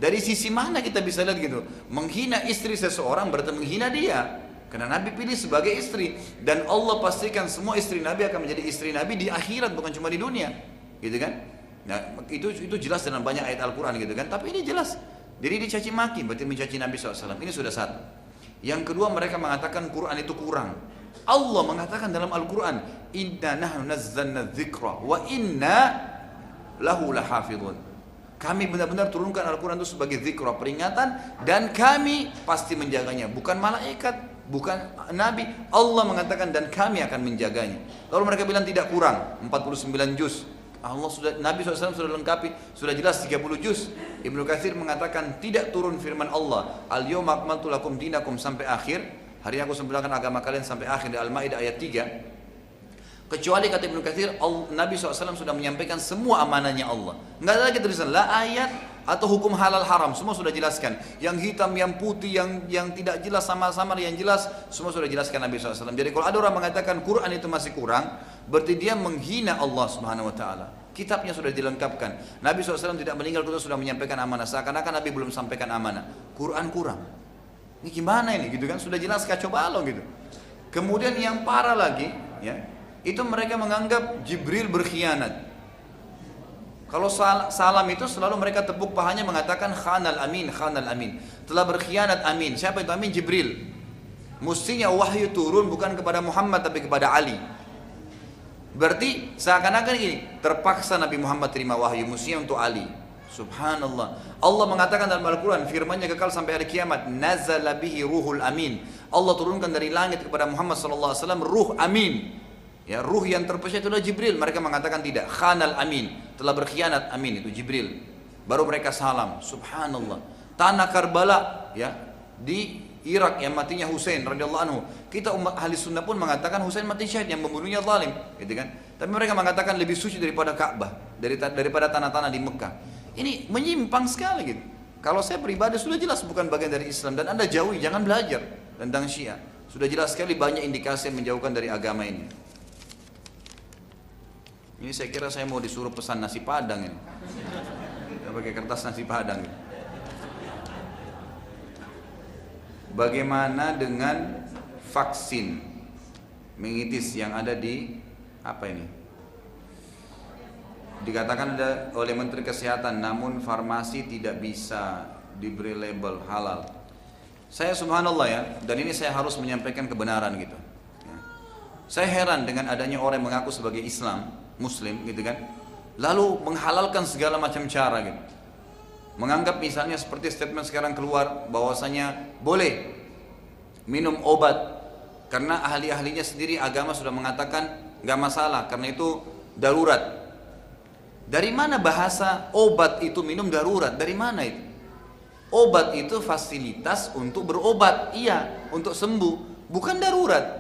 A: Dari sisi mana kita bisa lihat gitu? Menghina istri seseorang berarti menghina dia. Karena Nabi pilih sebagai istri, dan Allah pastikan semua istri Nabi akan menjadi istri Nabi di akhirat, bukan cuma di dunia, gitu kan? Nah, itu jelas dalam banyak ayat Al-Quran gitu kan? Tapi ini jelas. Jadi dicaci maki, berarti mencaci Nabi SAW. Ini sudah satu. Yang kedua, mereka mengatakan Quran itu kurang. Allah mengatakan dalam Al-Quran, Inna nahnu nazzalna dzikra wa inna lahu lahafidhun. Kami benar-benar turunkan Al-Quran itu sebagai zikra, peringatan, dan kami pasti menjaganya. Bukan malaikat, bukan Nabi, Allah mengatakan dan kami akan menjaganya. Lalu mereka bilang tidak kurang, 49 juz. Allah sudah, Nabi SAW sudah lengkapi, sudah jelas 30 juz. Ibnu Katsir mengatakan tidak turun firman Allah, Al-yawma akmaltu lakum dinakum sampai akhir. Hari ini aku sempurnakan agama kalian sampai akhir, di Al-Maidah ayat 3. Kecuali kata Ibnu Katsir, Nabi SAW sudah menyampaikan semua amanahnya Allah. Enggak ada lagi tulisan la ayat atau hukum halal haram, semua sudah jelaskan. Yang hitam, yang putih, yang tidak jelas sama-sama, yang jelas, semua sudah jelaskan Nabi SAW. Jadi kalau ada orang mengatakan Quran itu masih kurang, berarti dia menghina Allah Subhanahu Wa Taala. Kitabnya sudah dilengkapkan. Nabi SAW tidak meninggal, kita sudah menyampaikan amanah. Seakan-akan Nabi belum sampaikan amanah. Quran kurang. Ini gimana ini gitu kan? Sudah jelas kacau balau gitu. Kemudian yang parah lagi, ya, itu mereka menganggap Jibril berkhianat. Kalau salam itu selalu mereka tepuk pahanya mengatakan khanal amin, khanal amin. Telah berkhianat amin. Siapa itu amin? Jibril. Mestinya wahyu turun bukan kepada Muhammad tapi kepada Ali. Berarti seakan-akan ini terpaksa Nabi Muhammad terima wahyu, mestinya untuk Ali. Subhanallah. Allah mengatakan dalam Al-Quran, firman-Nya kekal sampai hari kiamat, nazala bihi ruhul amin. Allah turunkan dari langit kepada Muhammad SAW ruh amin. Ya, ruh yang terpercaya itu adalah Jibril. Mereka mengatakan tidak, khanal amin, telah berkhianat amin, itu Jibril. Baru mereka salam. Subhanallah. Tanah Karbala, ya, di Irak yang matinya Husain radhiyallahu anhu. Kita umat ahli sunnah pun mengatakan Husain mati syahid, yang membunuhnya zalim, gitu kan? Tapi mereka mengatakan lebih suci daripada Ka'bah, daripada tanah-tanah di Mekah. Ini menyimpang sekali gitu. Kalau saya pribadi sudah jelas bukan bagian dari Islam, dan Anda jauhi, jangan belajar tentang Syiah. Sudah jelas sekali banyak indikasi yang menjauhkan dari agama ini. Ini saya kira saya mau disuruh pesan nasi padang ini. Saya pakai kertas nasi padang ini. Bagaimana dengan vaksin meningitis yang ada di apa ini? Dikatakan ada oleh Menteri Kesehatan, namun farmasi tidak bisa diberi label halal. Saya subhanallah ya, dan ini saya harus menyampaikan kebenaran gitu. Saya heran dengan adanya orang yang mengaku sebagai Islam, Muslim gitu kan, lalu menghalalkan segala macam cara gitu. Menganggap misalnya seperti statement sekarang keluar bahwasanya boleh minum obat karena ahli-ahlinya sendiri agama sudah mengatakan nggak masalah karena itu darurat. Dari mana bahasa obat itu minum darurat? Dari mana itu? Obat itu fasilitas untuk berobat, iya, untuk sembuh, bukan darurat.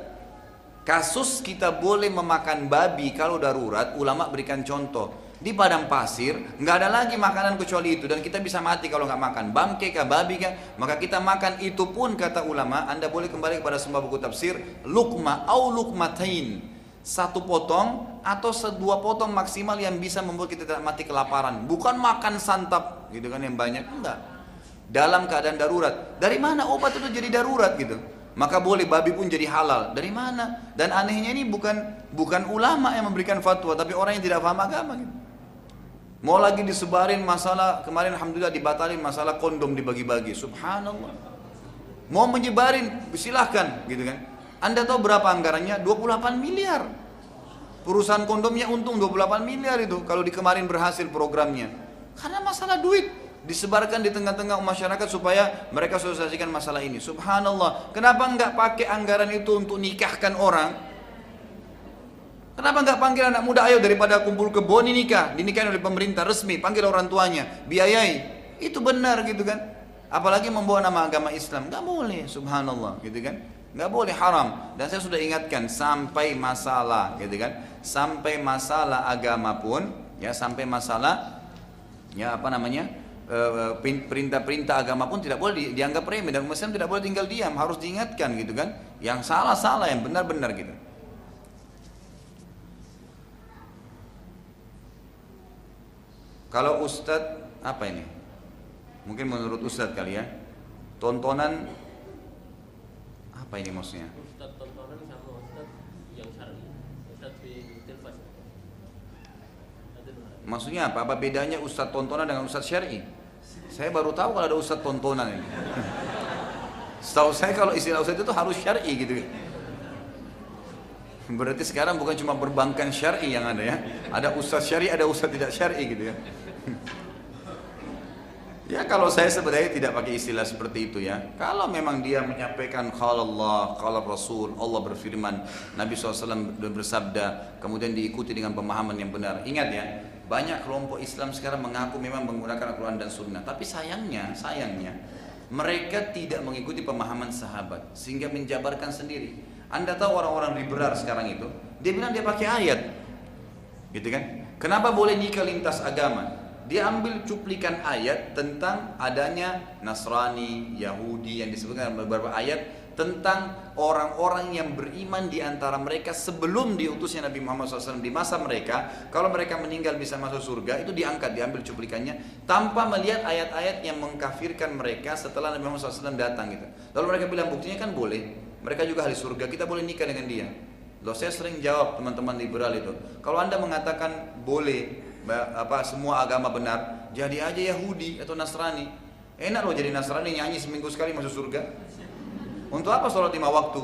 A: Kasus kita boleh memakan babi kalau darurat, ulama berikan contoh. Di padang pasir, nggak ada lagi makanan kecuali itu, dan kita bisa mati kalau nggak makan. Bangke kah, babi kah, maka kita makan itu pun kata ulama. Anda boleh kembali kepada semua buku tafsir, lukma au lukmatain. Satu potong atau dua potong maksimal yang bisa membuat kita tidak mati kelaparan. Bukan makan santap gitu kan yang banyak, enggak. Dalam keadaan darurat. Dari mana obat itu jadi darurat gitu? Maka boleh babi pun jadi halal. Dari mana? Dan anehnya ini bukan ulama yang memberikan fatwa, tapi orang yang tidak paham agama gitu. Mau lagi disebarin masalah, kemarin alhamdulillah dibatalin masalah kondom dibagi-bagi. Subhanallah. Mau menyebarin silahkan gitu kan. Anda tahu berapa anggarannya? 28 miliar. Perusahaan kondomnya untung 28 miliar itu kalau di kemarin berhasil programnya. Karena masalah duit. disebarkan di tengah-tengah masyarakat supaya mereka sosialisasikan masalah ini. Subhanallah, kenapa nggak pakai anggaran itu untuk nikahkan orang? Kenapa nggak panggil anak muda, ayo daripada kumpul kebun nikah, dinikahin oleh pemerintah resmi, panggil orang tuanya, biayai, itu benar gitu kan? Apalagi membawa nama agama Islam, nggak boleh, subhanallah, gitu kan? Nggak boleh, haram. Dan saya sudah ingatkan sampai masalah, gitu kan? Sampai masalah agama pun, ya sampai masalah, ya apa namanya? Perintah-perintah agama pun tidak boleh dianggap remeh, dan Muslim tidak boleh tinggal diam, harus diingatkan, gitu kan? Yang salah-salah, yang benar-benar gitu. Kalau Ustadz, apa ini? Mungkin menurut Ustadz kali ya, tontonan, apa ini maksudnya?
B: Ustadz tontonan sama Ustadz yang syar'i, Ustadz di televisi.
A: Maksudnya apa? Apa bedanya Ustadz tontonan dengan Ustadz syar'i? Saya baru tahu kalau ada Ustadz tontonan ini. Setahu saya kalau istilah Ustadz itu harus syar'i gitu. Berarti sekarang bukan cuma perbankan syar'i yang ada ya. Ada Ustadz syar'i, ada Ustadz tidak syar'i gitu ya. Ya kalau saya sebenarnya tidak pakai istilah seperti itu ya. Kalau memang dia menyampaikan qala Allah, qala Rasul, Allah berfirman, Nabi SAW bersabda, kemudian diikuti dengan pemahaman yang benar. Ingat ya, banyak kelompok Islam sekarang mengaku memang menggunakan Al-Quran dan Sunnah, tapi sayangnya mereka tidak mengikuti pemahaman sahabat sehingga menjabarkan sendiri. Anda tahu orang-orang liberal sekarang itu, dia bilang dia pakai ayat, gitu kan? Kenapa boleh nikah lintas agama? Dia ambil cuplikan ayat tentang adanya Nasrani, Yahudi yang disebutkan dalam beberapa ayat tentang orang-orang yang beriman di antara mereka sebelum diutusnya Nabi Muhammad SAW di masa mereka, kalau mereka meninggal bisa masuk surga, itu diangkat, diambil cuplikannya tanpa melihat ayat-ayat yang mengkafirkan mereka setelah Nabi Muhammad SAW datang gitu. Lalu mereka bilang buktinya kan boleh. Mereka juga ahli surga, kita boleh nikah dengan dia. Loh, saya sering jawab teman-teman liberal itu, kalau Anda mengatakan boleh semua agama benar, jadi aja Yahudi atau Nasrani. Enak loh jadi Nasrani, nyanyi seminggu sekali masuk surga. Untuk apa sholat 5 waktu?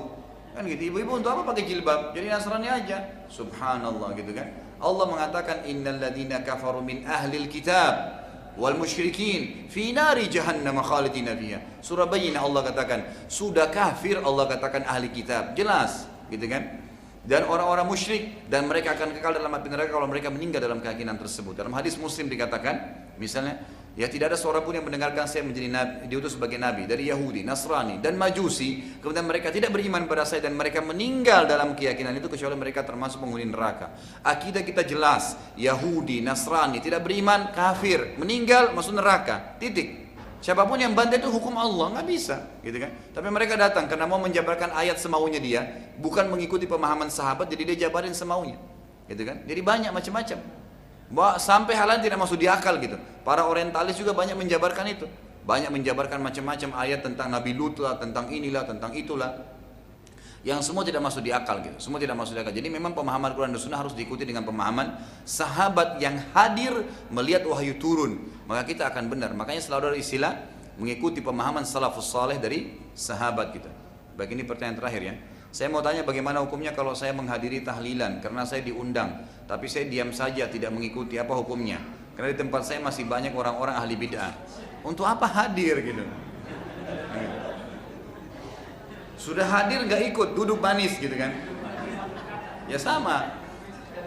A: Kan gitu, ibu-ibu untuk apa pakai jilbab? Jadi Nasrani aja. Subhanallah gitu kan. Allah mengatakan innal ladzina kafaru min ahlil kitab wal musyrikin fi nari jahannam khalidina fiha. Surah Bayyinah Allah katakan, sudah kafir Allah katakan ahli kitab, jelas, gitu kan? Dan orang-orang musyrik dan mereka akan kekal dalam api neraka kalau mereka meninggal dalam keyakinan tersebut. Dalam hadis Muslim dikatakan, misalnya, ya tidak ada seorang pun yang mendengarkan saya menjadi nabi, diutus sebagai nabi dari Yahudi, Nasrani dan Majusi, kemudian mereka tidak beriman pada saya dan mereka meninggal dalam keyakinan itu kecuali mereka termasuk penghuni neraka. Akidah kita jelas, Yahudi, Nasrani tidak beriman, kafir, meninggal masuk neraka. Titik. Siapapun yang bantai itu hukum Allah, nggak bisa, gitu kan? Tapi mereka datang karena mau menjabarkan ayat semaunya dia, bukan mengikuti pemahaman sahabat, jadi dia jabarin semaunya, gitu kan? Jadi banyak macam-macam. Sampai hal lain tidak masuk di akal gitu. Para orientalis juga banyak menjabarkan itu. Banyak menjabarkan macam-macam ayat tentang Nabi Lut lah, tentang inilah, tentang itulah. Yang semua tidak masuk di akal gitu. Semua tidak masuk di akal. Jadi memang pemahaman Quran dan Sunnah harus diikuti dengan pemahaman sahabat yang hadir melihat wahyu turun. Maka kita akan benar. Makanya selalu ada istilah mengikuti pemahaman salafus saleh dari sahabat kita. Baik, ini pertanyaan terakhir ya. Saya mau tanya bagaimana hukumnya kalau saya menghadiri tahlilan karena saya diundang, tapi saya diam saja tidak mengikuti, apa hukumnya? Karena di tempat saya masih banyak orang-orang ahli bid'ah. Untuk apa hadir gitu? Sudah hadir nggak ikut, duduk manis gitu kan? Ya sama.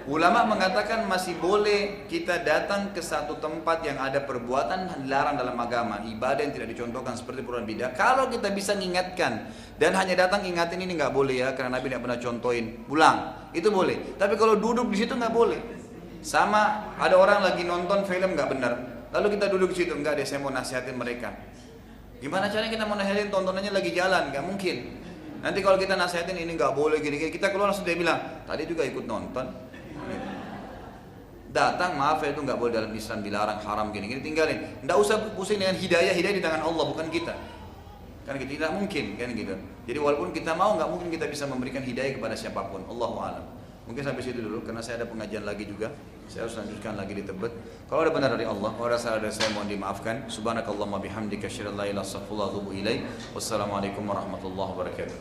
A: Ulama mengatakan masih boleh kita datang ke satu tempat yang ada perbuatan dilarang dalam agama, ibadah yang tidak dicontohkan seperti perbuatan bid'ah. Kalau kita bisa mengingatkan dan hanya datang ingatin ini nggak boleh ya, karena Nabi tidak pernah contohin, pulang itu boleh. Tapi kalau duduk di situ nggak boleh. Sama ada orang lagi nonton film nggak benar, lalu kita duduk di situ, nggak deh, saya mau nasihatin mereka. Gimana caranya kita mau nasihatin, tontonannya lagi jalan? Nggak mungkin. Nanti kalau kita nasihatin ini nggak boleh gini-gini, kita keluar langsung dia bilang, tadi juga ikut nonton. Datang, maaf ya itu nggak boleh dalam Islam, dilarang, haram gini-gini, tinggalin. Nggak usah pusing dengan hidayah di tangan Allah, bukan kita. Kan gitu, tidak mungkin kan gitu. Jadi walaupun kita mau, nggak mungkin kita bisa memberikan hidayah kepada siapapun. Allahu a'lam. Mungkin sampai situ dulu, karena saya ada pengajian lagi juga. Saya harus lanjutkan lagi di Tebet. Kalau ada benar dari Allah, kalau ada salah dari saya mohon dimaafkan. Subhanakallahumma bihamdika asyhadu an la ilaha illa anta astaghfiruka wa atubu ilaik. Wassalamualaikum warahmatullahi wabarakatuh.